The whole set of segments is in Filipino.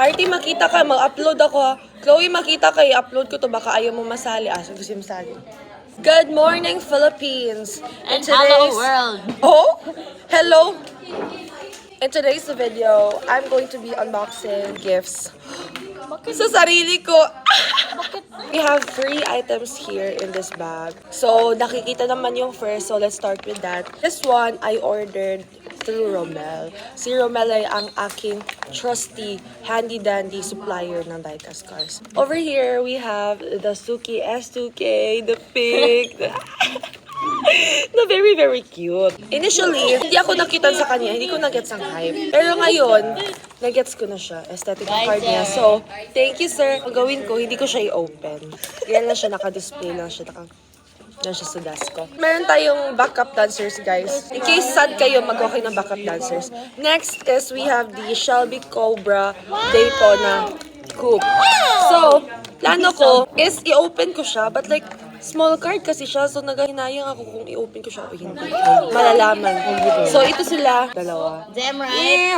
Artie, makita ka, mag-upload ako. Chloe, makita ka, i-upload ko to, baka ayaw mo masali. So gusto mo masali. Good morning, Philippines! And hello, world! Oh? Hello? In today's video, I'm going to be unboxing gifts sa sarili ko. We have 3 items here in this bag. So, nakikita naman yung first. So, let's start with that. This one, I ordered through Romel. Si Romel ay ang aking trusty, handy-dandy supplier ng diecast cars. Over here, we have the Suki S2K, the pink, na very, very cute. Initially, hindi ako nakita sa kanya, hindi ko nagets ang hype. Pero ngayon, nagets ko na siya. Aesthetic ang card niya. So, thank you, sir. Ang gawin ko, hindi ko siya i-open. Yan lang siya, naka-display lang siya, yan siya sa desk ko. Meron tayong backup dancers, guys. In case sad kayo, mag-okay ng backup dancers. Next is we have the Shelby Cobra Daytona Coupe. So, plano ko is i-open ko siya, but like, small card kasi siya, so naghahinayang ako kung i-open ko siya o hindi. Malalaman. So, ito sila. Dalawa. Damn right!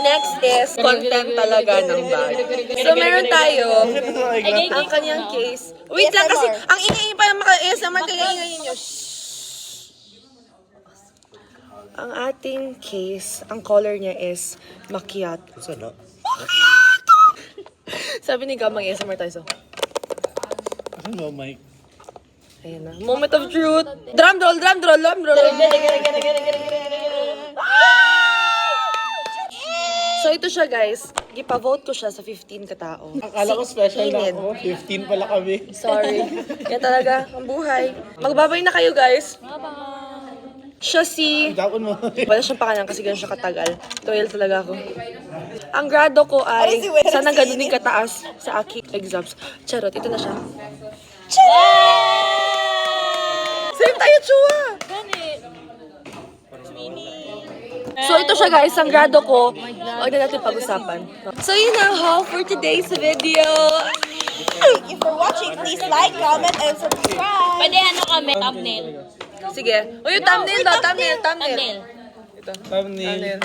Next is content talaga ng bag. So, meron tayo ang kanyang case. Wait lang kasi, ang ingay pa ng maka-ASMR, kaya ingay nyo. Ang ating case, ang color niya is macchiato. Sabi ni Gamang ASMR tayo. Ano, Mike? Ayan na. Moment of truth. Drum roll, drum roll, drum roll. So ito siya, guys. Gipa-vote ko siya sa 15 katao. Akala ko special na Enid. ako. 15 pala kami. Sorry. Yan talaga ang buhay. Magbabay na kayo, guys. Siya si... Tapon mo. Wala siyang pakanan kasi gano'n siya katagal. Loyal talaga ako. Ang grado ko ay sana ganun din kataas sa aking exams. Charot, ito na siya. Same tayo, Chua! So ito siya, guys, ang grado ko. Huwag na natin pag-usapan. So yun ang haul for today's video. Thank you for watching. Please like, comment, and subscribe. Pwede ano kami, thumbnail. Sige. O yung thumbnail daw, thumbnail. Thumbnail. Ito. Thumbnail. Thumbnail.